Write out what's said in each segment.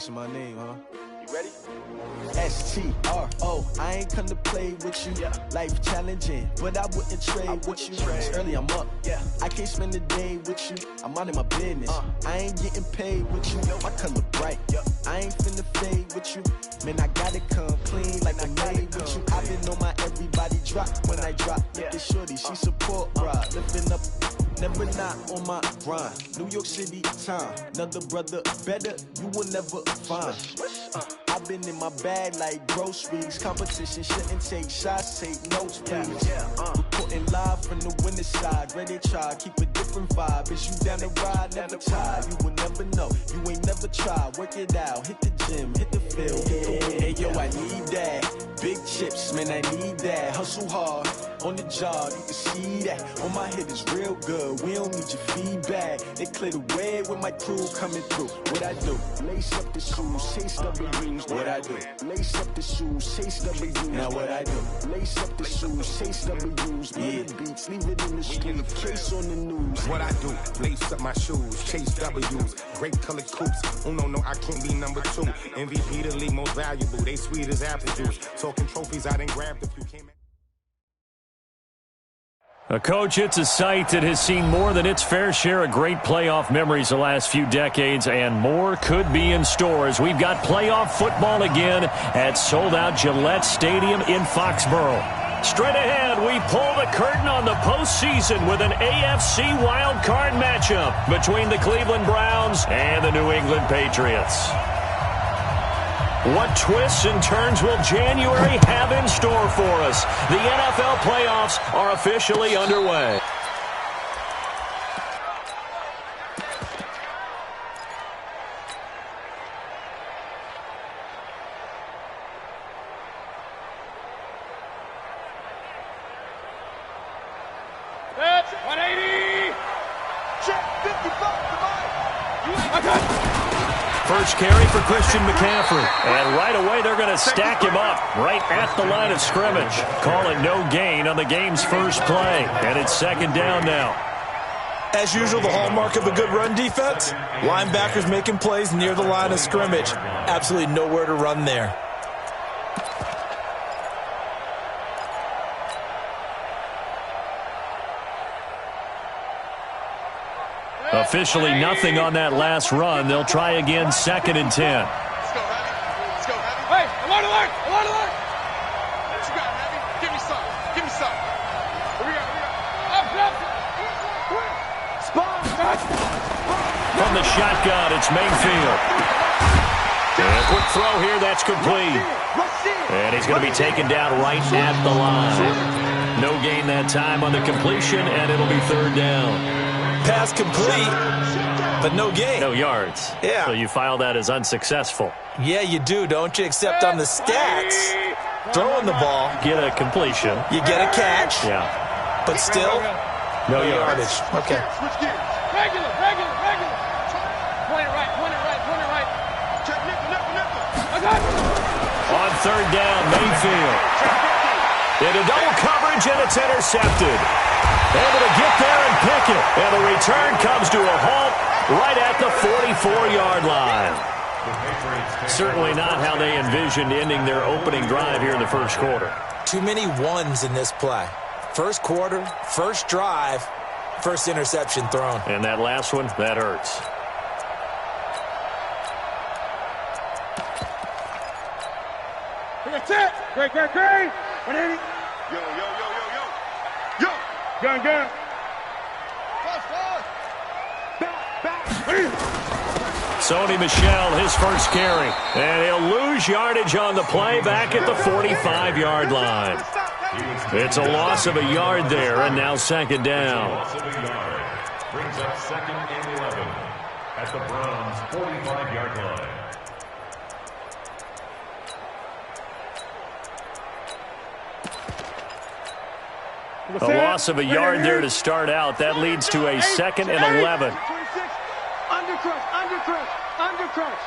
asking my name, huh? You ready? S-T-R-O, I ain't come to play with you. Yeah. Life challenging, but I wouldn't trade with you. It's early, I'm up. Yeah. I can't spend the day with you. I'm out of my business. I ain't getting paid with you. My color bright. I ain't finna fade with you. Man, I gotta come clean like I made with you. I've been on my everybody drop when I drop. Look at shorty, she support ride. Lifting up, never not on my grind. New York City time, another brother better, you will never find. I've been in my bag like groceries. Competition shouldn't take shots, take notes, please. Reporting live from the winter side. Ready to try, keep a different vibe. Is you down the ride, never tired. You will never know, you ain't never tried. Work it out, hit the gym, hit the field. Hey yo, I need that. Big chips, man, I need that. Hustle hard, on the job, you can see that. On my head is real good, we don't need your feedback. They clear the way with my crew coming through. What I do? Lace up the shoes, chase W's. What I do? Lace up the shoes, chase W's. Now what I do? Lace up the shoes, chase W's. Yeah, beats, leave it in the street, case on the news. What I do? Lace up my shoes, chase W's. Great colored coops. Oh no, I can't be number 2. MVP the league most valuable. They sweet as apple juice. Talking trophies, I didn't grab the few. Coach, it's a site that has seen more than its fair share of great playoff memories the last few decades, and more could be in store as we've got playoff football again at sold-out Gillette Stadium in Foxborough. Straight ahead, we pull the curtain on the postseason with an AFC wildcard matchup between the Cleveland Browns and the New England Patriots. What twists and turns will January have in store for us? The NFL playoffs are officially underway. That's 180. Check 55. Come on. First carry for Christian McCaffrey. And right away, they're going to stack him up right at the line of scrimmage. Call it no gain on the game's first play. And it's second down now. As usual, the hallmark of a good run defense, linebackers making plays near the line of scrimmage. Absolutely nowhere to run there. Officially nothing on that last run. They'll try again, second and 10. Let's go, Heavy. Let's go, Heavy. Hey, alert, alert, alert, alert. What you got, Heavy? Give me some. Give me some. What we got? Up. Spot. From the shotgun, it's Mayfield. And a quick throw here, that's complete. And he's going to be taken down right at the line. No gain that time on the completion, and it'll be third down. Pass complete, but no gain. No yards. Yeah. So you file that as unsuccessful. Yeah, you do, don't you? Except on the stats, throwing the ball. Get a completion. You get a catch. Yeah. But still, no yardage. Okay. Switch gears. Regular. Point it right. Check nickel. On third down, Mayfield. Into double coverage, and it's intercepted. Able to get there and pick it. And the return comes to a halt right at the 44-yard line. Certainly not how they envisioned ending their opening drive here in the first quarter. Too many ones in this play. First quarter, first drive, first interception thrown. And that last one, that hurts. That's it. Great. 180. Yo. Gun. Back. Sony Michel, his first carry. And he'll lose yardage on the play back at the 45-yard line. It's a loss of a yard there, and now second down. Brings up second and 11 at the Browns' 45-yard line. A loss of a yard there to start out. That leads to a second and 11. Undercrush.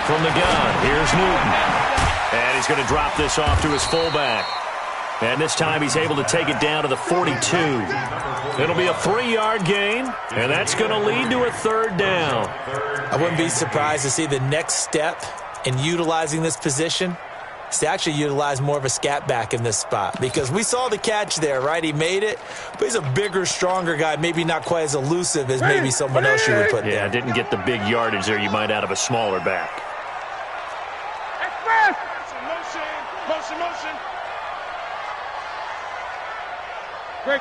From the gun, here's Newton. And he's going to drop this off to his fullback. And this time he's able to take it down to the 42. It'll be a 3-yard gain, and that's going to lead to a 3rd down. I wouldn't be surprised to see the next step in utilizing this position is to actually utilize more of a scat back in this spot, because we saw the catch there, right? He made it, but he's a bigger, stronger guy, maybe not quite as elusive as maybe someone else you would put there. Yeah, didn't get the big yardage there you might out of a smaller back. Motion. Great.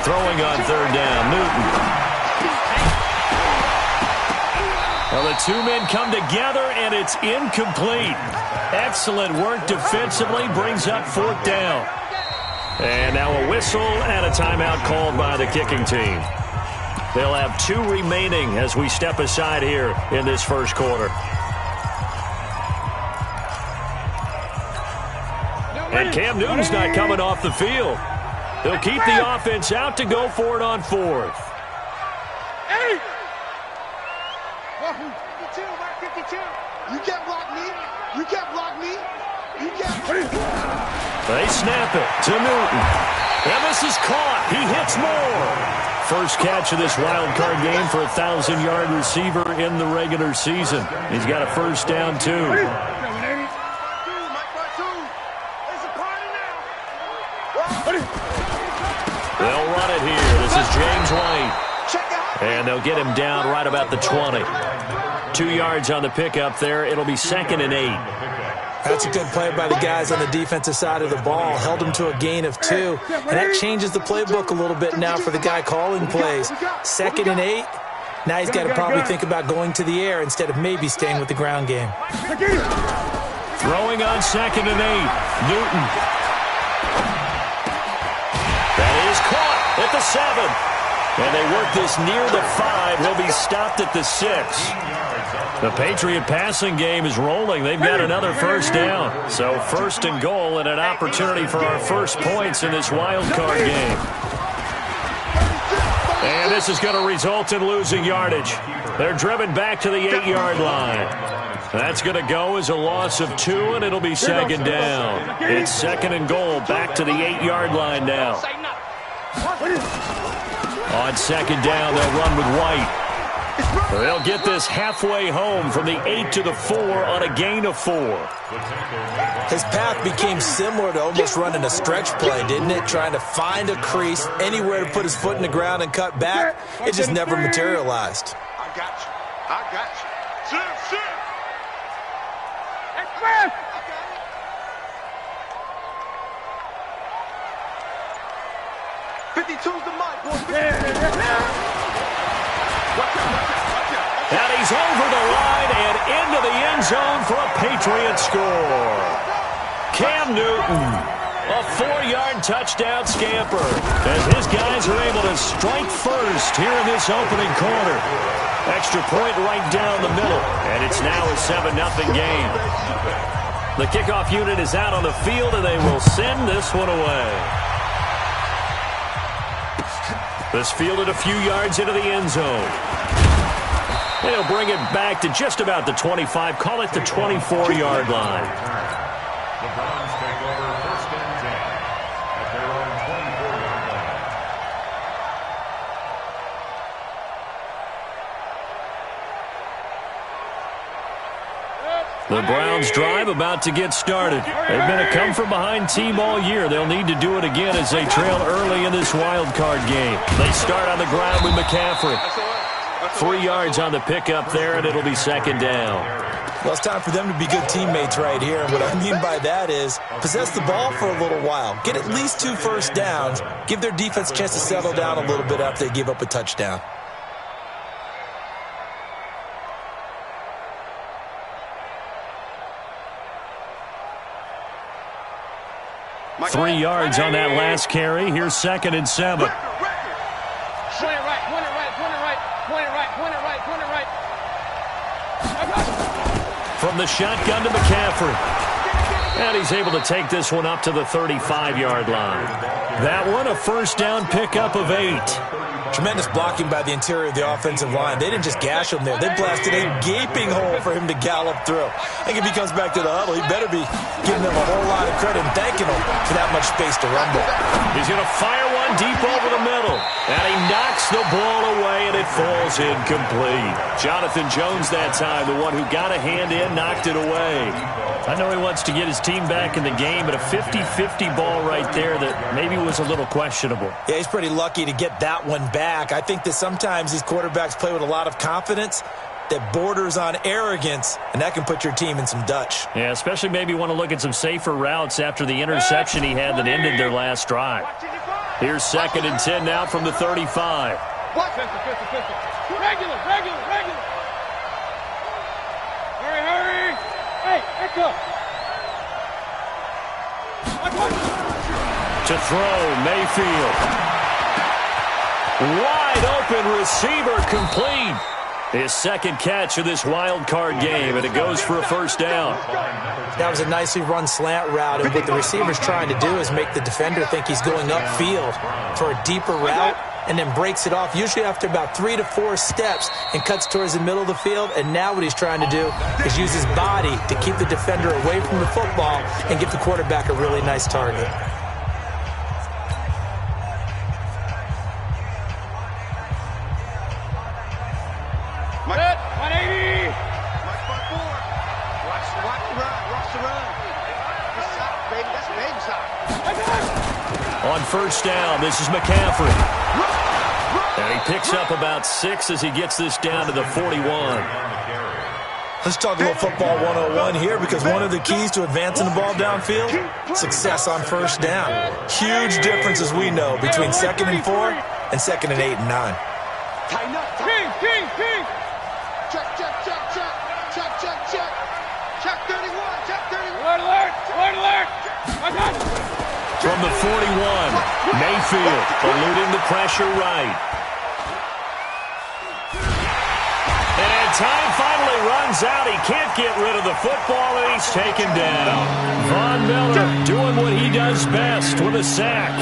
Throwing on 3rd down, Newton. Well, the two men come together, and it's incomplete. Excellent work defensively, brings up 4th down. And now a whistle and a timeout called by the kicking team. They'll have 2 remaining as we step aside here in this first quarter. And Cam Newton's not coming off the field. They'll keep the offense out to go for it on 4th. Hey! 52, 52. You can't block me. They snap it to Newton. And this is caught. He hits more. First catch of this wild card game for a 1,000-yard receiver in the regular season. He's got a first down, too. They'll run it here. This is James White. And they'll get him down right about the 20. 2 yards on the pickup there. It'll be 2nd and 8. That's a good play by the guys on the defensive side of the ball. Held him to a gain of 2. And that changes the playbook a little bit now for the guy calling plays. 2nd and 8. Now he's got to probably think about going to the air instead of maybe staying with the ground game. Throwing on 2nd and 8. Newton. That is caught at the 7. And they work this near the 5. He'll be stopped at the 6. The Patriot passing game is rolling. They've got another first down. So 1st and goal and an opportunity for our first points in this wild card game. And this is going to result in losing yardage. They're driven back to the 8-yard line. That's going to go as a loss of 2, and it'll be 2nd down. It's 2nd and goal, back to the 8-yard line now. On 2nd down, they'll run with White. They'll get this halfway home from the 8 to the 4 on a gain of 4. His path became similar to almost running a stretch play, didn't it? Trying to find a crease, anywhere to put his foot in the ground and cut back. It just never materialized. I got you. Sit. 52's the mic, boy. And he's over the line and into the end zone for a Patriot score. Cam Newton, a 4-yard touchdown scamper, as his guys are able to strike first here in this opening quarter. Extra point right down the middle, and it's now a 7-0 game. The kickoff unit is out on the field, and they will send this one away. This fielded a few yards into the end zone. They'll bring it back to just about the 25, call it the 24-yard line. The Browns take over 1st and 10 at their own 24-yard line. The Browns drive about to get started. They've been a come-from-behind team all year. They'll need to do it again as they trail early in this wild card game. They start on the ground with McCaffrey. 3 yards on the pickup there, and it'll be 2nd down. Well, it's time for them to be good teammates right here. And what I mean by that is possess the ball for a little while. Get at least 2 first downs. Give their defense a chance to settle down a little bit after they give up a touchdown. Three yards on that last carry. Here's 2nd and 7. From the shotgun to McCaffrey. And he's able to take this one up to the 35-yard line. That one, a first down pickup of 8. Tremendous blocking by the interior of the offensive line. They didn't just gash him there. They blasted a gaping hole for him to gallop through. I think if he comes back to the huddle, he better be giving them a whole lot of credit and thanking them for that much space to rumble. He's going to fire one deep over the middle. And he knocks the ball away, and it falls incomplete. Jonathan Jones that time, the one who got a hand in, knocked it away. I know he wants to get his team back in the game, but a 50-50 ball right there that maybe was a little questionable. Yeah, he's pretty lucky to get that one back. I think that sometimes these quarterbacks play with a lot of confidence that borders on arrogance, and that can put your team in some Dutch. Yeah, especially maybe want to look at some safer routes after the interception he had that ended their last drive. Here's 2nd and 10 now from the 35. Regular. Hurry. Hey, echo. To throw, Mayfield. Wide open receiver, complete. His second catch of this wild card game, and it goes for a first down. That was a nicely run slant route, and what the receiver's trying to do is make the defender think he's going upfield for a deeper route, and then breaks it off, usually after about 3 to 4 steps, and cuts towards the middle of the field. And now what he's trying to do is use his body to keep the defender away from the football and give the quarterback a really nice target. On first down, this is McCaffrey. And he picks up about 6 as he gets this down to the 41. Let's talk a little football 101 here, because one of the keys to advancing the ball downfield, success on first down. Huge difference, as we know, between 2nd and 4 and 2nd and 8 and 9. Check 31. Alert. From the 41, Mayfield eluding the pressure right. And time finally runs out. He can't get rid of the football, and he's taken down. Von Miller doing what he does best with a sack.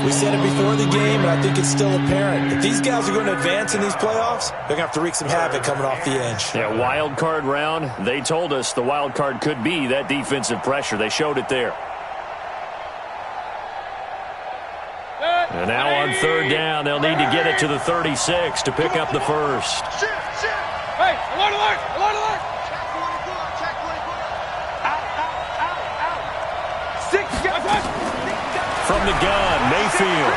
We said it before the game, and I think it's still apparent. If these guys are going to advance in these playoffs, they're going to have to wreak some havoc coming off the edge. Yeah, wild card round. They told us the wild card could be that defensive pressure. They showed it there. And now on third down, they'll need to get it to the 36 to pick up the first. Hey, alert! Check 44. Out. 6. From the gun, Mayfield.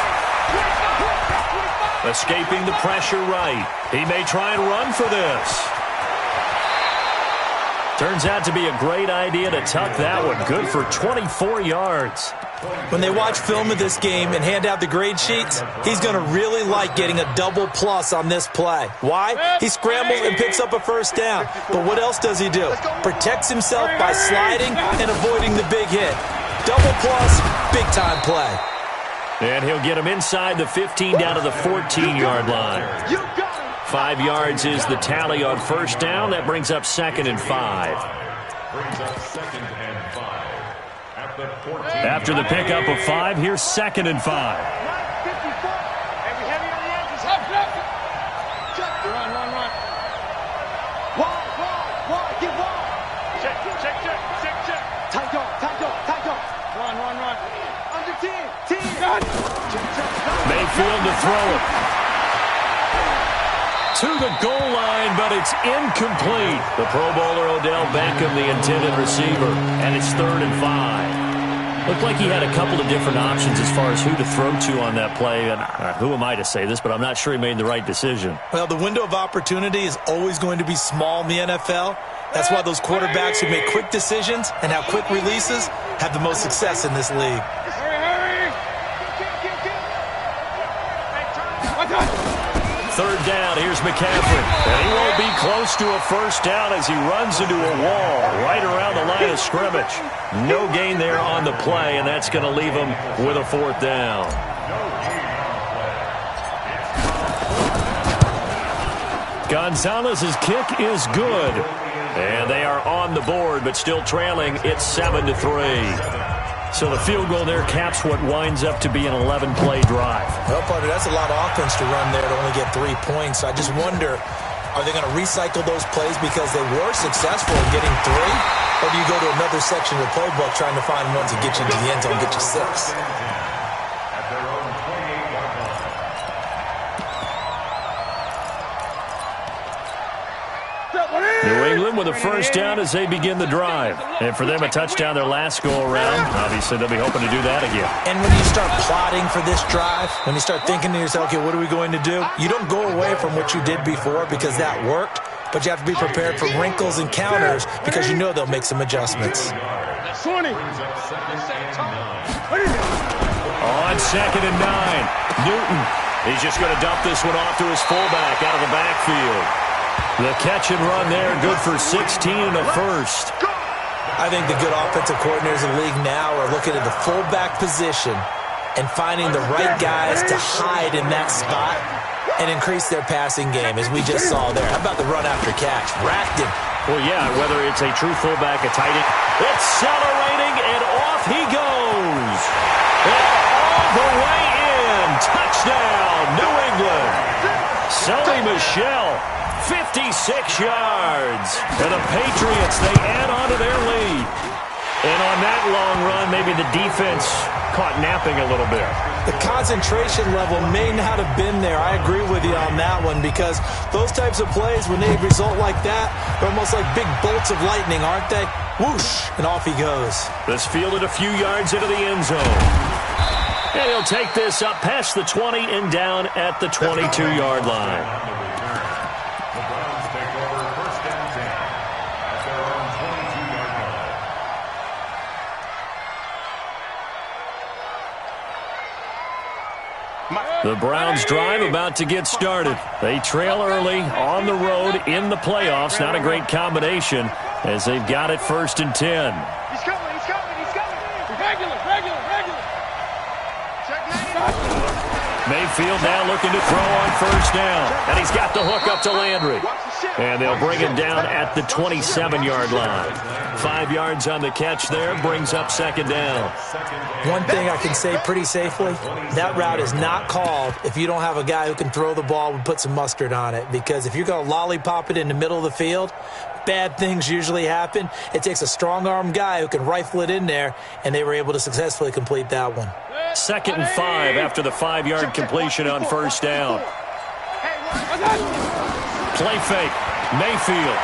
Escaping the pressure right. He may try and run for this. Turns out to be a great idea to tuck that one. Good for 24 yards. When they watch film of this game and hand out the grade sheets, he's going to really like getting a double plus on this play. Why? He scrambles and picks up a first down. But what else does he do? Protects himself by sliding and avoiding the big hit. Double plus, big-time play. And he'll get him inside the 15 down to the 14-yard line. 5 yards is the tally on first down. That brings up 2nd and 5. After the pickup of 5, here's 2nd and 5. Mayfield to throw it. To the goal line, but it's incomplete. The Pro Bowler Odell Beckham, the intended receiver, and it's 3rd and 5. Looked like he had a couple of different options as far as who to throw to on that play. And who am I to say this, but I'm not sure he made the right decision. Well, the window of opportunity is always going to be small in the NFL. That's why those quarterbacks who make quick decisions and have quick releases have the most success in this league. Third down, here's McCaffrey. And he won't be close to a first down as he runs into a wall right around the line of scrimmage. No gain there on the play, and that's going to leave him with a 4th down. Gonzalez's kick is good. And they are on the board, but still trailing. It's 7-3. So the field goal there caps what winds up to be an 11-play drive. Well, partner, that's a lot of offense to run there to only get 3 points. I just wonder, are they going to recycle those plays because they were successful in getting 3? Or do you go to another section of the playbook trying to find ones that get you to the end zone and get you 6? New England with a first down as they begin the drive. And for them, a touchdown their last go-around. Obviously, they'll be hoping to do that again. And when you start plotting for this drive, when you start thinking to yourself, okay, what are we going to do? You don't go away from what you did before because that worked, but you have to be prepared for wrinkles and counters because you know they'll make some adjustments. 20. On 2nd and 9, Newton. He's just going to dump this one off to his fullback out of the backfield. The catch and run there, good for 16 and a first. I think the good offensive coordinators in the league now are looking at the fullback position and finding the right guys to hide in that spot and increase their passing game, as we just saw there. How about the run after catch? Racked him. Well, yeah, whether it's a true fullback, a tight end, accelerating, and off he goes. And all the way in. Touchdown, New England. Sony Michel, 56 yards. And the Patriots, they add on to their lead. And on that long run, maybe the defense caught napping a little bit. The concentration level may not have been there. I agree with you on that one because those types of plays, when they result like that, they're almost like big bolts of lightning, aren't they? Whoosh, and off he goes. This fielded a few yards into the end zone. And he'll take this up past the 20 and down at the 22-yard line. The Browns take over first and 10 at their own 22-yard line. The Browns drive about to get started. They trail early on the road in the playoffs. Not a great combination as they've got it 1st and 10. He's coming, he's coming, he's coming. Regular. Mayfield now looking to throw on 1st down. And he's got the hook up to Landry. And they'll bring him down at the 27-yard line. 5 yards on the catch there, brings up 2nd down. One thing I can say pretty safely, that route is not called if you don't have a guy who can throw the ball and put some mustard on it. Because if you're going to lollipop it in the middle of the field, bad things usually happen. It takes a strong-arm guy who can rifle it in there, and they were able to successfully complete that one. 2nd and 5 after the 5-yard completion on 1st down. Play fake. Mayfield.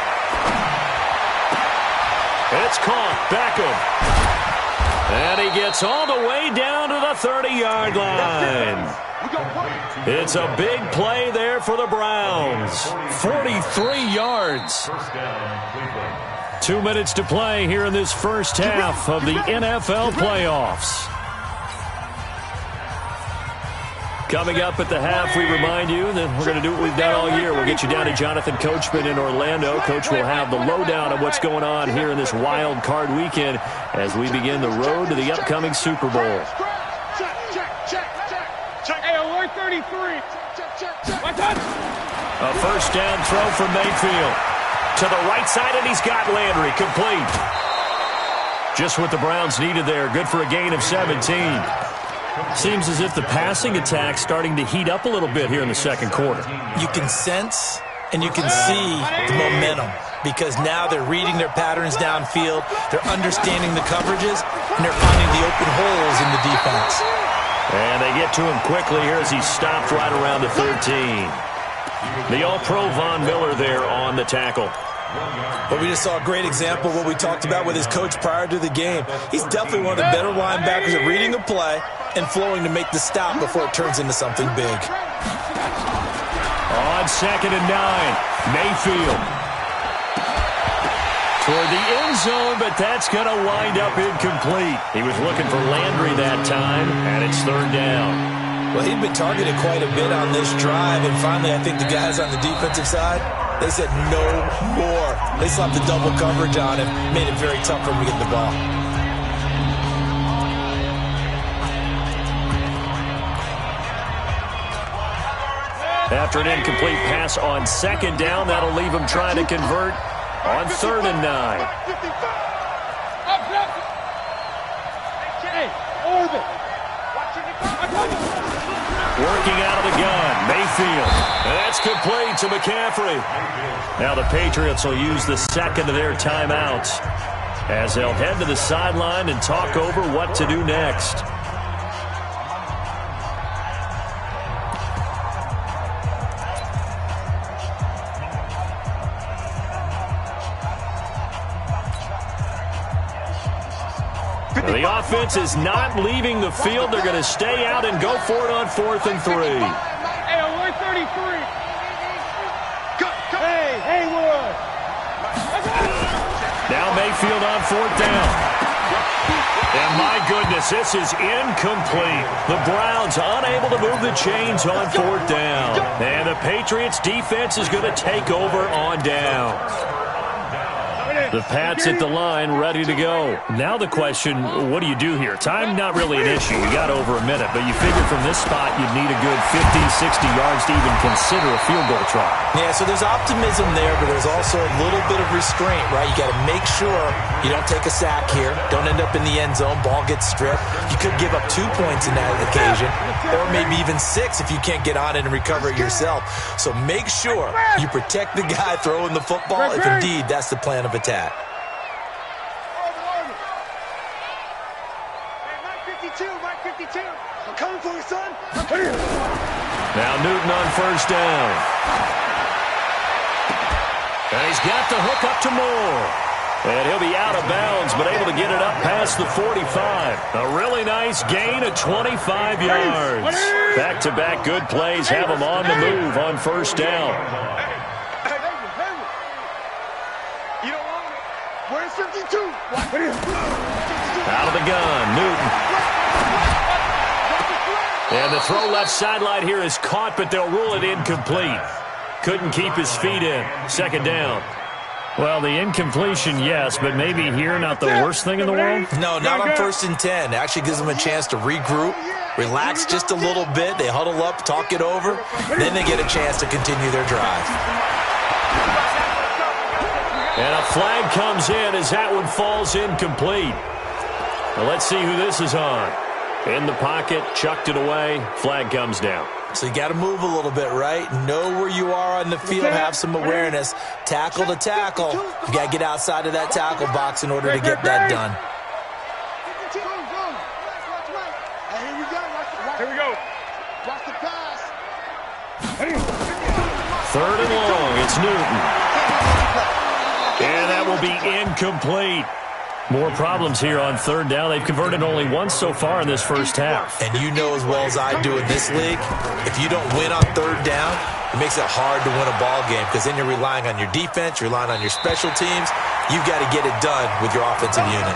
It's caught. Beckham. And he gets all the way down to the 30-yard line. It's a big play there for the Browns. 43 yards. 2 minutes to play here in this first half of the NFL playoffs. Coming up at the half, we remind you that we're going to do what we've done all year. We'll get you down to Jonathan Coachman in Orlando. Coach will have the lowdown of what's going on here in this wild card weekend as we begin the road to the upcoming Super Bowl. Hey, alert 33. A 1st down throw from Mayfield. To the right side, and he's got Landry. Complete. Just what the Browns needed there. Good for a gain of 17. Seems as if the passing attack's starting to heat up a little bit here in the 2nd quarter. You can sense and you can see the momentum because now they're reading their patterns downfield, they're understanding the coverages, and they're finding the open holes in the defense. And they get to him quickly here as he stopped right around the 13. The All-Pro Von Miller there on the tackle. But we just saw a great example of what we talked about with his coach prior to the game. He's definitely one of the better linebackers at reading the play and flowing to make the stop before it turns into something big. On 2nd and 9, Mayfield. Toward the end zone, but that's going to wind up incomplete. He was looking for Landry that time, and it's 3rd down. Well, he'd been targeted quite a bit on this drive, and finally I think the guys on the defensive side, they said no more. They slapped the double coverage on him, made it very tough for him to get the ball. After an incomplete pass on 2nd down, that'll leave him trying to convert On 3rd and 9. Working out of the gun, Mayfield. And that's complete to McCaffrey. Now the Patriots will use the second of their timeouts as they'll head to the sideline and talk over what to do next. The offense is not leaving the field. They're going to stay out and go for it on 4th and 3. Hey, on 133. Hey, Haywood. Now Mayfield on 4th down. And my goodness, this is incomplete. The Browns unable to move the chains on 4th down. And the Patriots defense is going to take over on downs. The Pats at the line, ready to go. Now the question, what do you do here? Time not really an issue. You got over a minute, but you figure from this spot you'd need a good 50, 60 yards to even consider a field goal try. Yeah, so there's optimism there, but there's also a little bit of restraint, right? You got to make sure you don't take a sack here. Don't end up in the end zone. Ball gets stripped. You could give up 2 points in that occasion, or maybe even 6 if you can't get on it and recover it yourself. So make sure you protect the guy throwing the football if indeed that's the plan of attack. Mike 52. I'm coming for you, son. Now Newton on 1st down. And he's got the hook up to Moore. And he'll be out of bounds, but able to get it up past the 45. A really nice gain of 25 yards. Back-to-back good plays have him on the move on 1st down. You don't want it. Where's 52? Out of the gun, Newton. And the throw left sideline here is caught, but they'll rule it incomplete. Couldn't keep his feet in. 2nd down. Well, the incompletion, yes, but maybe here not the worst thing in the world? No, not on 1st and 10. It actually gives them a chance to regroup, relax just a little bit. They huddle up, talk it over. Then they get a chance to continue their drive. And a flag comes in as that one falls incomplete. Well, let's see who this is on. In the pocket, chucked it away, flag comes down. So you got to move a little bit, right? Know where you are on the field, have some awareness. Tackle to tackle. You got to get outside of that tackle box in order to get that done. Here we go. 3rd and long, it's Newton. And that will be incomplete. More problems here on 3rd down. They've converted only once so far in this first half. And you know as well as I do in this league, if you don't win on 3rd down, it makes it hard to win a ball game because then you're relying on your defense, you're relying on your special teams. You've got to get it done with your offensive unit.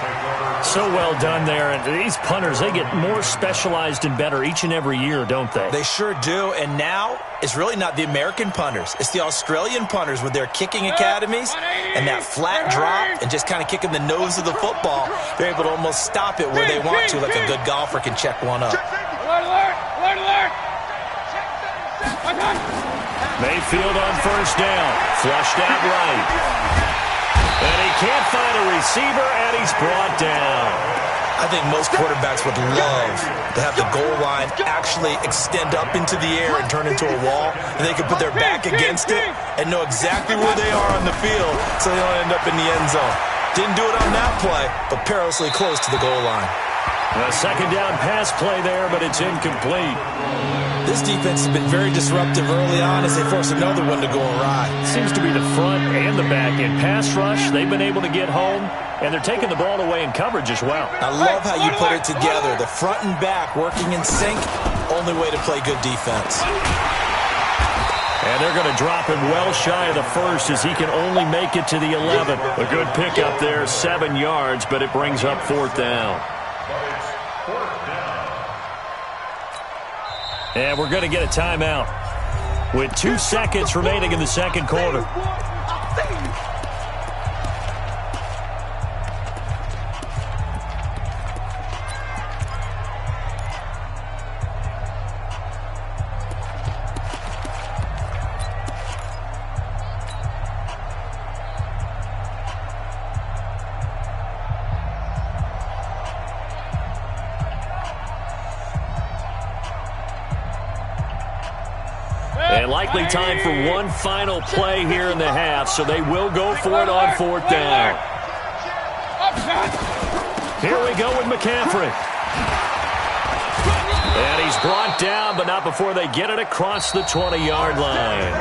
So well done there. And these punters, they get more specialized and better each and every year, don't they? They sure do. And now it's really not the American punters. It's the Australian punters with their kicking academies and that flat drop and just kind of kicking the nose of the football. They're able to almost stop it where they want to, like a good golfer can check one up. Alert! Mayfield on 1st down. Flushed out right. And he can't find a receiver, and he's brought down. I think most quarterbacks would love to have the goal line actually extend up into the air and turn into a wall, and they can put their back against it and know exactly where they are on the field so they don't end up in the end zone. Didn't do it on that play, but perilously close to the goal line. A 2nd down pass play there, but it's incomplete. This defense has been very disruptive early on as they force another one to go awry. Seems to be the front and the back end. Pass rush, they've been able to get home, and they're taking the ball away in coverage as well. I love how you put it together. The front and back working in sync, only way to play good defense. And they're going to drop him well shy of the 1st as he can only make it to the 11th. A good pickup there, 7 yards, but it brings up 4th down. And we're going to get a timeout with 2 seconds remaining in the 2nd quarter. Likely time for one final play here in the half, so they will go for it on 4th down. Here we go with McCaffrey. And he's brought down, but not before they get it across the 20-yard line.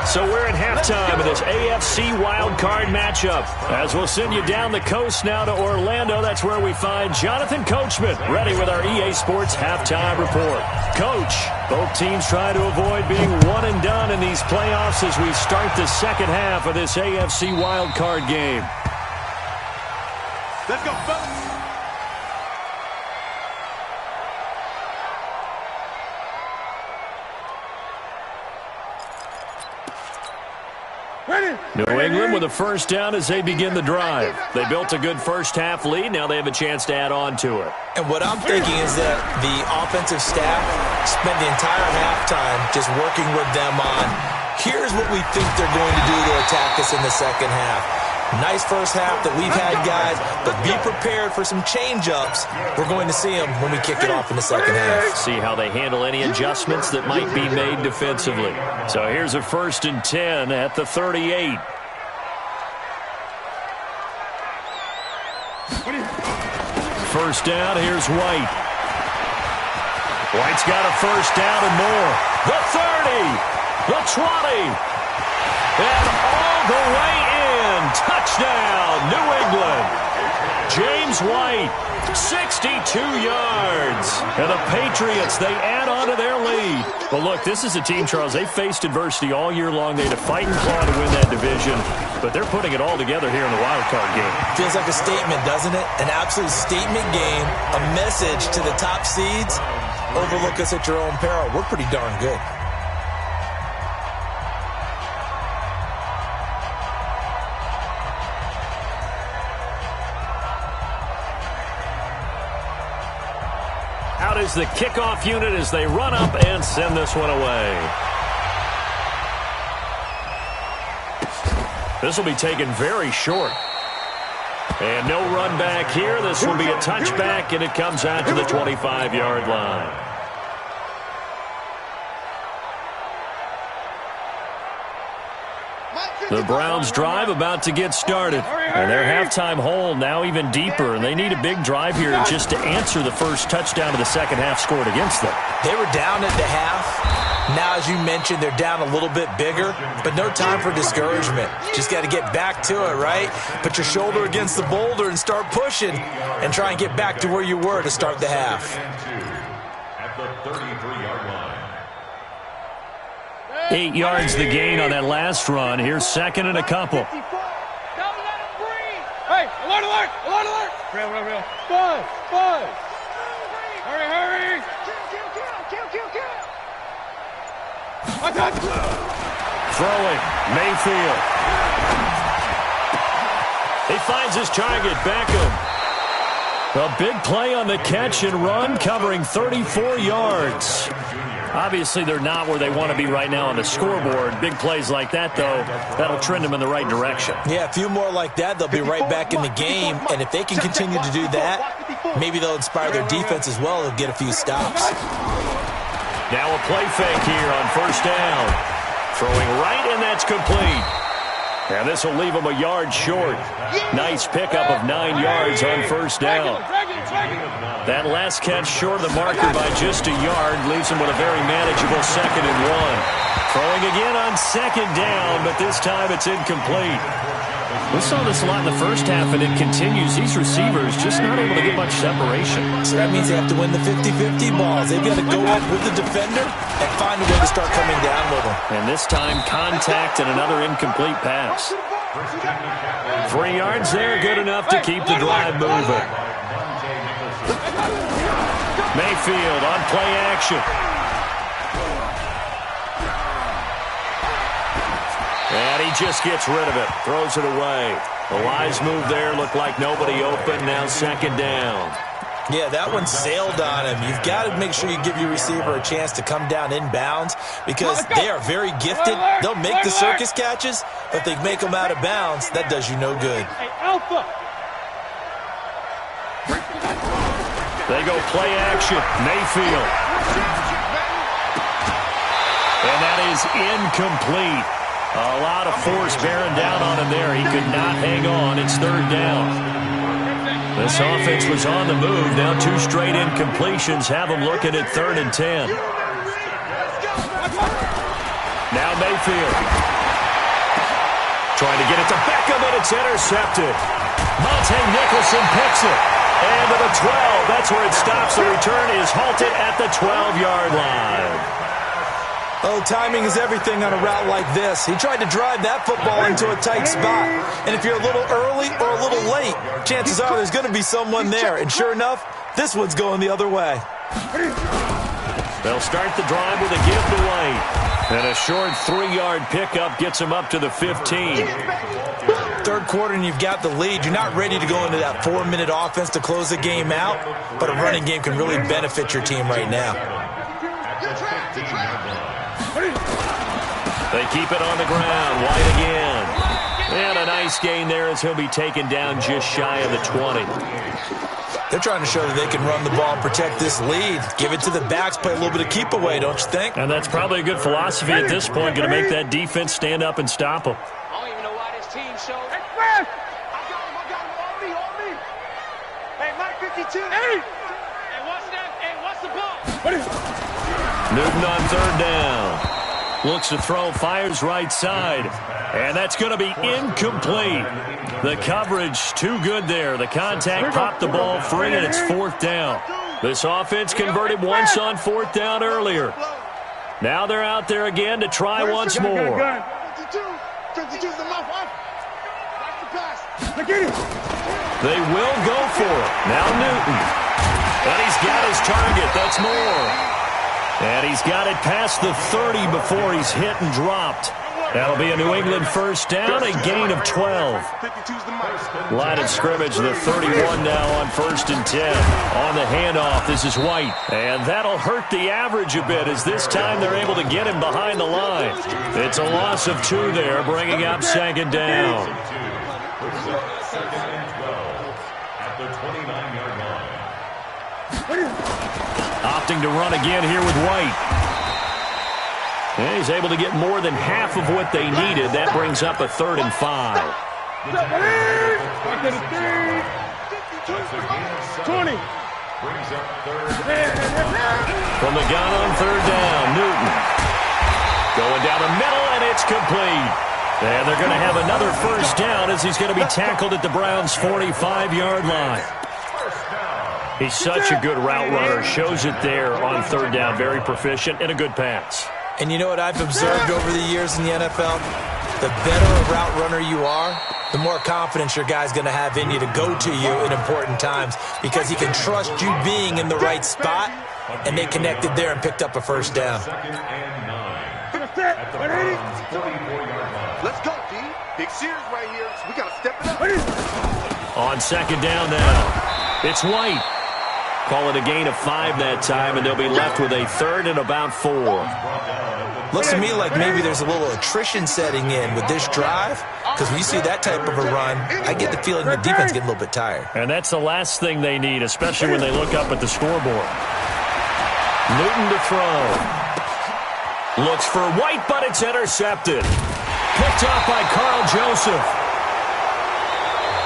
So we're at halftime of this AFC wildcard matchup. As we'll send you down the coast now to Orlando, that's where we find Jonathan Coachman, ready with our EA Sports halftime report. Coach, both teams try to avoid being one and done in these playoffs as we start the second half of this AFC wildcard game. Let's go, fellas. New England with a first down as they begin the drive. They built a good first-half lead. Now they have a chance to add on to it. And what I'm thinking is that the offensive staff spent the entire halftime just working with them on, here's what we think they're going to do to attack us in the second half. Nice first half that we've had, guys, but be prepared for some change-ups. We're going to see them when we kick it off in the second half. See how they handle any adjustments that might be made defensively. So here's a 1st and 10 at the 38. First down, here's White. White's got a first down and more. The 30, the 20, and all the way in. Touchdown, New England. James White, 62 yards. And the Patriots, they add on to their lead. Well, look, this is a team, Charles, they faced adversity all year long. They had to fight and claw to win that division, but they're putting it all together here in the wild card game. Feels like a statement, doesn't it? An absolute statement game, a message to the top seeds. Overlook us at your own peril. We're pretty darn good. Out is the kickoff unit as they run up and send this one away. This will be taken very short. And no run back here. This will be a touchback, and it comes out to the 25-yard line. The Browns drive about to get started. And their halftime hole now even deeper. And they need a big drive here just to answer the first touchdown of the second half scored against them. They were down at the half. Now, as you mentioned, they're down a little bit bigger, but no time for discouragement. Just got to get back to it, right? Put your shoulder against the boulder and start pushing and try and get back to where you were to start the half. At the 33-yard line. 8 yards the gain on that last run. Here's second and a couple. Hey, alert, alert, alert, alert. Real. Buzz. Hurry. Throwing, Mayfield. He finds his target, Beckham. A big play on the catch and run, covering 34 yards. Obviously, they're not where they want to be right now on the scoreboard. Big plays like that, though, that'll trend them in the right direction. Yeah, a few more like that, they'll be right back in the game. And if they can continue to do that, maybe they'll inspire their defense as well. They'll get a few stops. Now a play fake here on first down. Throwing right, and that's complete. And this will leave them a yard short. Nice pickup of 9 yards on first down. That last catch short of the marker by just a yard leaves them with a very manageable 2nd and 1. Throwing again on second down, but this time it's incomplete. We saw this a lot in the first half, and it continues. These receivers just not able to get much separation. So that means they have to win the 50-50 balls. They've got to go up with the defender and find a way to start coming down with them. And this time, contact and another incomplete pass. 3 yards there, good enough to keep the drive moving. Mayfield on play action. And he just gets rid of it, throws it away. The wise move there, looked like nobody open, now second down. Yeah, that one sailed on him. You've got to make sure you give your receiver a chance to come down inbounds because they are very gifted. They'll make the circus catches, but if they make them out of bounds, that does you no good. They go play action. Mayfield. And that is incomplete. A lot of force bearing down on him there. He could not hang on. It's third down. This offense was on the move. Now 2 straight incompletions have them looking at 3rd and 10. Now Mayfield. Trying to get it to Beckham, and it's intercepted. Monte Nicholson picks it. And to the 12. That's where it stops. The return is halted at the 12-yard line. Oh, timing is everything on a route like this. He tried to drive that football into a tight spot. And if you're a little early or a little late, chances are there's going to be someone there. And sure enough, this one's going the other way. They'll start the drive with a give to White. And a short 3-yard pickup gets him up to the 15. Third quarter and you've got the lead. You're not ready to go into that 4-minute offense to close the game out, but a running game can really benefit your team right now. They keep it on the ground. White again. And a nice gain there as he'll be taken down just shy of the 20. They're trying to show that they can run the ball, protect this lead, give it to the backs, play a little bit of keep away, don't you think? And that's probably a good philosophy at this point, going to make that defense stand up and stop them. I don't even know why this team showed. Hey, Fred! I got him, on me. Hey, Mike 52. Hey! Hey, what's that? Hey, what's the ball? Newton on 3rd down. Looks to throw, fires right side. And that's going to be incomplete. The coverage too good there. The contact popped the ball free, and it's 4th down. This offense converted once on 4th down earlier. Now they're out there again to try once more. They will go for it. Now Newton. And he's got his target. That's Moore. And he's got it past the 30 before he's hit and dropped. That'll be a New England first down, a gain of 12. Line of scrimmage, the 31 now on 1st and 10. On the handoff, this is White. And that'll hurt the average a bit as this time they're able to get him behind the line. It's a loss of 2 there, bringing up 2nd down. Opting to run again here with White. And he's able to get more than half of what they needed. That brings up a 3rd and 5. 20. From the gun on 3rd down, Newton. Going down the middle, and it's complete. And they're going to have another first down as he's going to be tackled at the Browns' 45-yard line. He's such a good route runner. Shows it there on 3rd down. Very proficient and a good pass. And you know what I've observed over the years in the NFL? The better a route runner you are, the more confidence your guy's going to have in you to go to you in important times because he can trust you being in the right spot, and they connected there and picked up a first down. Let's go, D. Big series right here. So we got to step it up. On 2nd down now, it's White. Call it a gain of 5 that time, and they'll be left with a 3rd and about 4. Looks to me like maybe there's a little attrition setting in with this drive, because when you see that type of a run, I get the feeling the defense getting a little bit tired. And that's the last thing they need, especially when they look up at the scoreboard. Newton to throw. Looks for White, but it's intercepted. Picked off by Carl Joseph.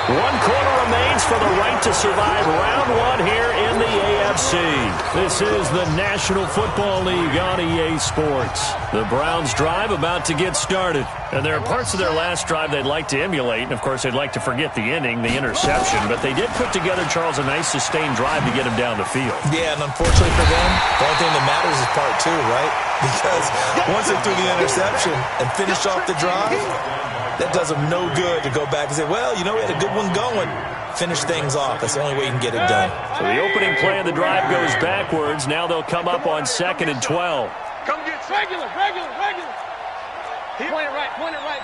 1 quarter remains for the right to survive round 1 here in the AFC. This is the National Football League on EA Sports. The Browns drive about to get started. And there are parts of their last drive they'd like to emulate. And, of course, they'd like to forget the ending, the interception. But they did put together, Charles, a nice sustained drive to get him down the field. Yeah, and unfortunately for them, the only thing that matters is part 2, right? Because once they threw the interception and finished off the drive, that does them no good to go back and say, well, you know, we had a good one going. Finish things off. That's the only way you can get it done. So the opening play of the drive goes backwards. Now they'll come up on 2nd and 12. Come get regular. Point it right.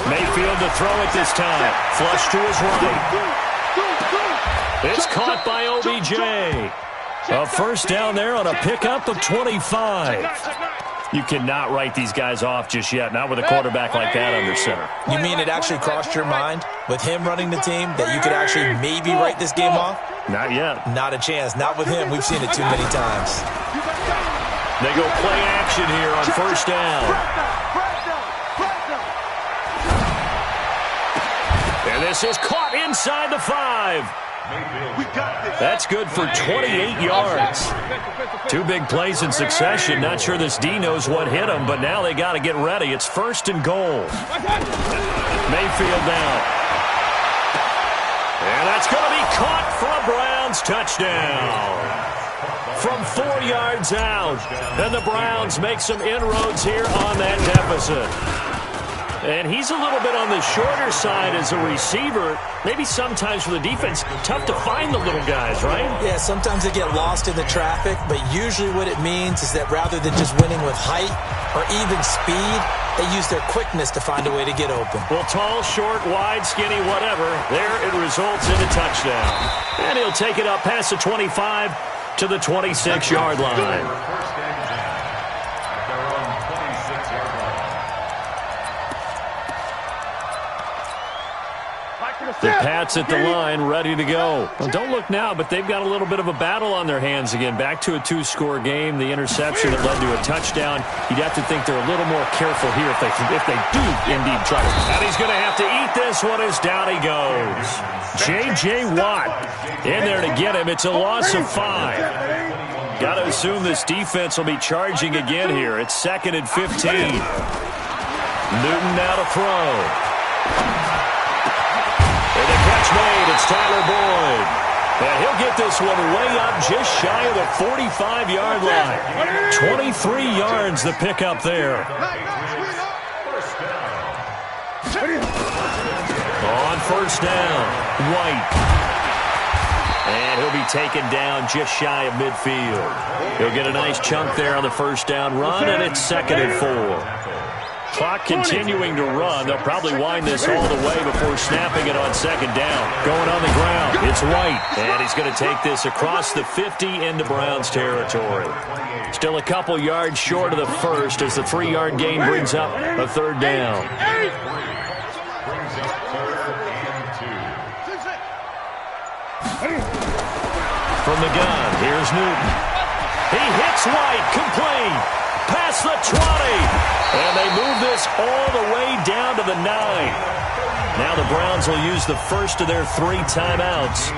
Mayfield to throw it this time. Flush to his right. It's caught by OBJ. A first down there on a pickup of 25. You cannot write these guys off just yet, not with a quarterback like that under center. You mean it actually crossed your mind with him running the team that you could actually maybe write this game off? Not yet. Not a chance. Not with him. We've seen it too many times. They go play action here on first down. And this is caught inside the 5. That's good for 28 yards. 2 big plays in succession. Not sure this D knows what hit him, but now they got to get ready. It's first and goal. Mayfield now. And that's going to be caught for a Browns touchdown. From 4 yards out. And the Browns make some inroads here on that deficit. And he's a little bit on the shorter side as a receiver. Maybe sometimes for the defense, tough to find the little guys, right? Yeah, sometimes they get lost in the traffic, but usually what it means is that rather than just winning with height or even speed, they use their quickness to find a way to get open. Well, tall, short, wide, skinny, whatever, there it results in a touchdown. And he'll take it up past the 25 to the 26-yard line. The Pats at the line, ready to go. Well, don't look now, but they've got a little bit of a battle on their hands again. Back to a 2-score game. The interception that led to a touchdown. You'd have to think they're a little more careful here if they do indeed try to. And he's going to have to eat this one as down he goes. J.J. Watt in there to get him. It's a loss of 5. Got to assume this defense will be charging again here. It's 2nd and 15. Newton now to throw. And the catch made, it's Tyler Boyd. And he'll get this one way up just shy of the 45-yard line. 23 yards the pickup there. On first down, White. And he'll be taken down just shy of midfield. He'll get a nice chunk there on the first down run, and it's 2nd and 4. Clock continuing to run. They'll probably wind this all the way before snapping it on 2nd down. Going on the ground, it's White. And he's going to take this across the 50 into Browns territory. Still a couple yards short of the first as the 3-yard gain brings up a 3rd down. From the gun, here's Newton. He hits White, complete. Past the 20. And they move this all the way down to the 9. Now the Browns will use the first of their 3 timeouts.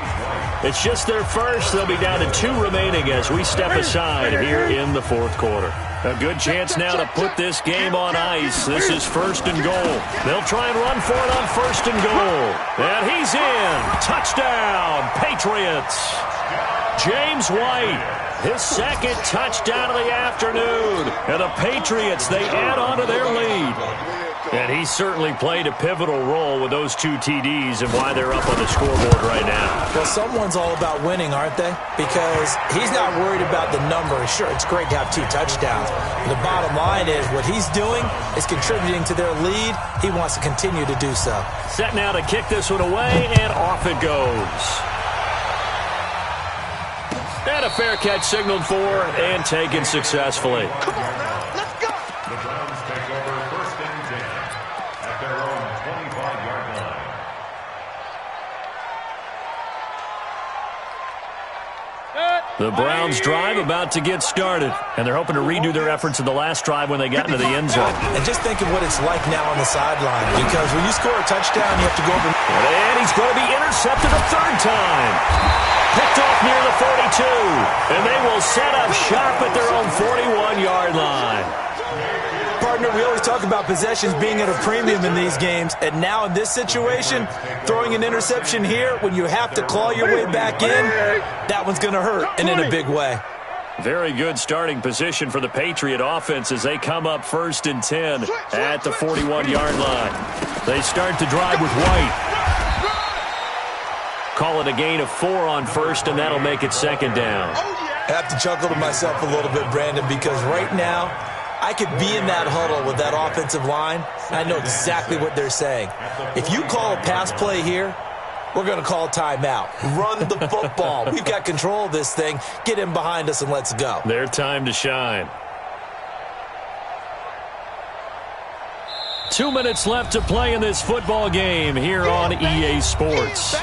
It's just their first. They'll be down to 2 remaining as we step aside here in the 4th quarter. A good chance now to put this game on ice. This is 1st and goal. They'll try and run for it on 1st and goal. And he's in. Touchdown, Patriots. James White. His 2nd touchdown of the afternoon. And the Patriots, they add on to their lead. And he certainly played a pivotal role with those 2 TDs and why they're up on the scoreboard right now. Well, someone's all about winning, aren't they? Because he's not worried about the number. Sure, it's great to have 2 touchdowns. The bottom line is what he's doing is contributing to their lead. He wants to continue to do so. Set now to kick this one away, and off it goes. And a fair catch signaled for and taken successfully. Come on now, let's go. The Browns take over 1st and 10 at their own 25-yard line. The Browns drive about to get started, and they're hoping to redo their efforts in the last drive when they got into the end zone. And just think of what it's like now on the sideline, because when you score a touchdown, you have to go over. And he's going to be intercepted a 3rd time. Picked off near the 42, and they will set up shop at their own 41-yard line. Partner, we always talk about possessions being at a premium in these games, and now in this situation, throwing an interception here when you have to claw your way back in, that one's going to hurt, and in a big way. Very good starting position for the Patriot offense as they come up 1st and 10 at the 41-yard line. They start the drive with White. Call it a gain of 4 on 1st, and that'll make it 2nd down. I have to chuckle to myself a little bit, Brandon, because right now, I could be in that huddle with that offensive line, and I know exactly what they're saying. If you call a pass play here, we're going to call timeout. Run the football. We've got control of this thing. Get in behind us and let's go. Their time to shine. 2 minutes left to play in this football game here on EA Sports.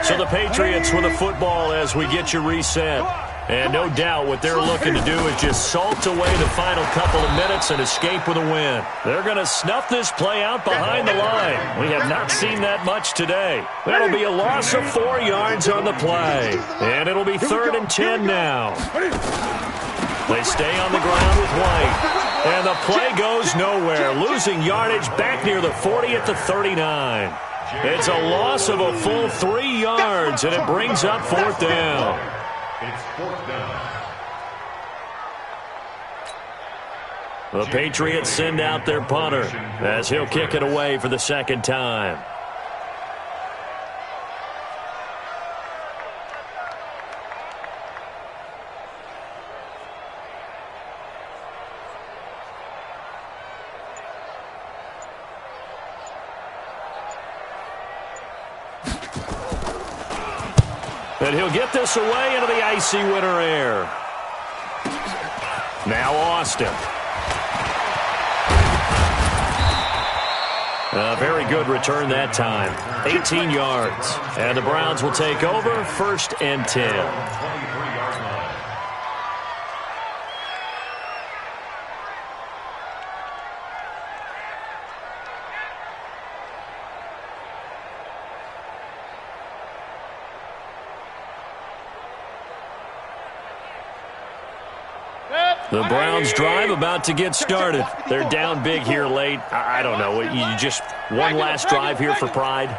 So the Patriots with a football as we get you reset. And no doubt what they're looking to do is just salt away the final couple of minutes and escape with a win. They're going to snuff this play out behind the line. We have not seen that much today. That'll be a loss of 4 yards on the play. And it'll be 3rd and 10 now. They stay on the ground with White. And the play goes nowhere, losing yardage back near the 40 at the 39. It's a loss of a full 3 yards, and it brings up 4th down. It's 4th down. The Patriots send out their punter as he'll kick it away for the 2nd time. And he'll get this away into the icy winter air. Now Austin. A very good return that time. 18 yards. And the Browns will take over 1st and 10. 23-yard line. The Browns drive about to get started. They're down big here late. I don't know. You just one last drive here for pride?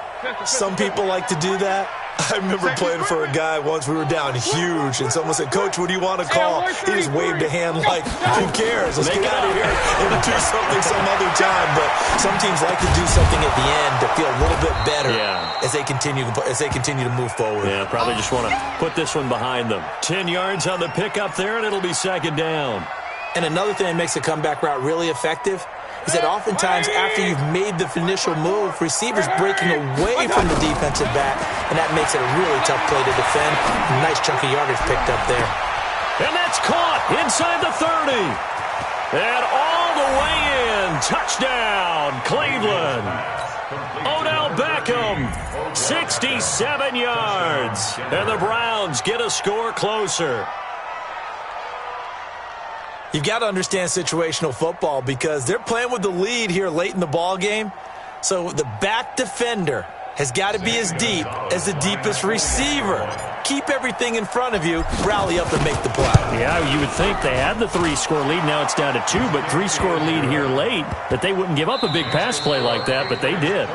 Some people like to do that. I remember playing for a guy once. We were down huge, and someone said, "Coach, what do you want to call?" He just waved a hand like, "Who cares? Let's get out of here and do something some other time." But some teams like to do something at the end to feel a little bit better as they continue to move forward. Yeah, probably just want to put this one behind them. 10 yards on the pickup there, and it'll be 2nd down. And another thing that makes a comeback route really effective is that oftentimes after you've made the initial move, receivers breaking away from the defensive back, and that makes it a really tough play to defend. A nice chunk of yardage picked up there. And that's caught inside the 30. And all the way in. Touchdown, Cleveland. Odell Beckham, 67 yards. And the Browns get a score closer. You've got to understand situational football because they're playing with the lead here late in the ball game. So the back defender has got to be as deep as the deepest receiver. Keep everything in front of you, rally up and make the play. Yeah, you would think they had the 3-score lead. Now it's down to 2, but 3-score lead here late, that they wouldn't give up a big pass play like that, but they did.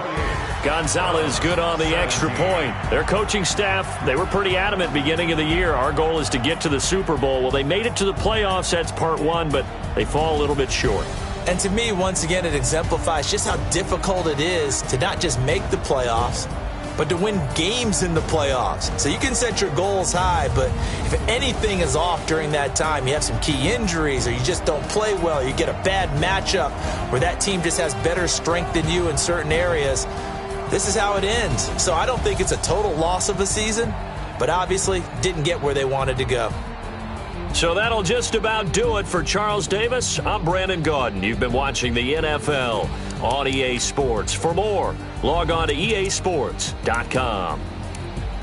Gonzalez good on the extra point. Their coaching staff, they were pretty adamant beginning of the year. Our goal is to get to the Super Bowl. Well, they made it to the playoffs. That's part 1, but they fall a little bit short. And to me, once again, it exemplifies just how difficult it is to not just make the playoffs, but to win games in the playoffs. So you can set your goals high, but if anything is off during that time, you have some key injuries or you just don't play well, you get a bad matchup where that team just has better strength than you in certain areas, this is how it ends. So I don't think it's a total loss of a season, but obviously didn't get where they wanted to go. So that'll just about do it for Charles Davis. I'm Brandon Gaudin. You've been watching the NFL on EA Sports. For more, log on to easports.com.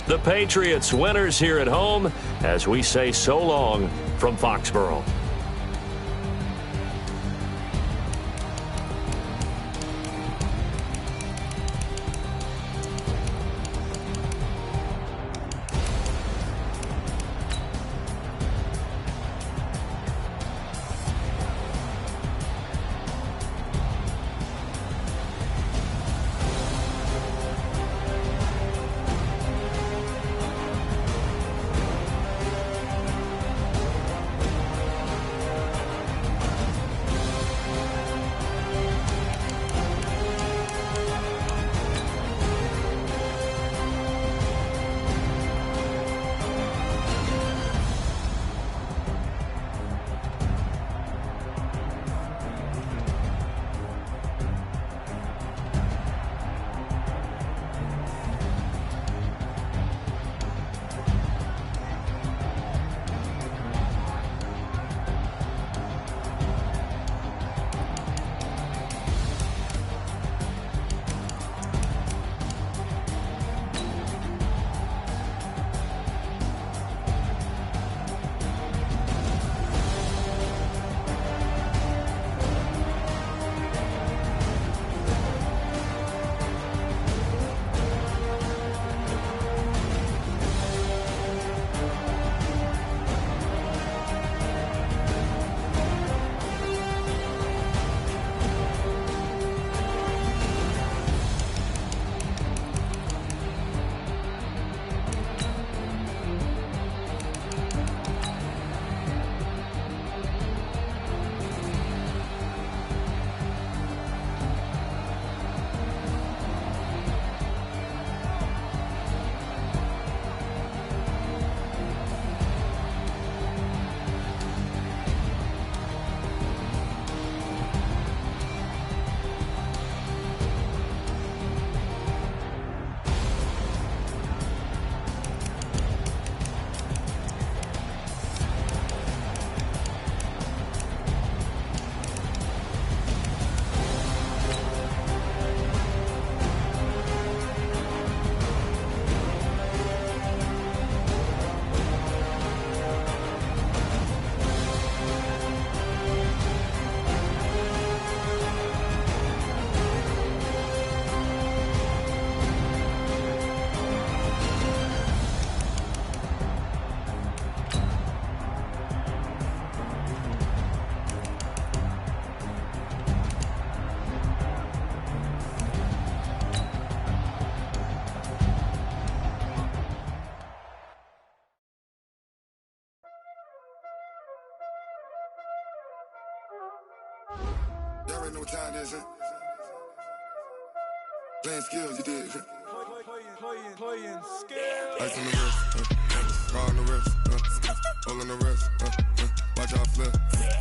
The Patriots winners here at home as we say so long from Foxborough. Y'all already know what time it is, huh? Playing skills, you did, huh? Playing skills. Ice on the wrist, car on the wrist, hole on the wrist, watch out flip.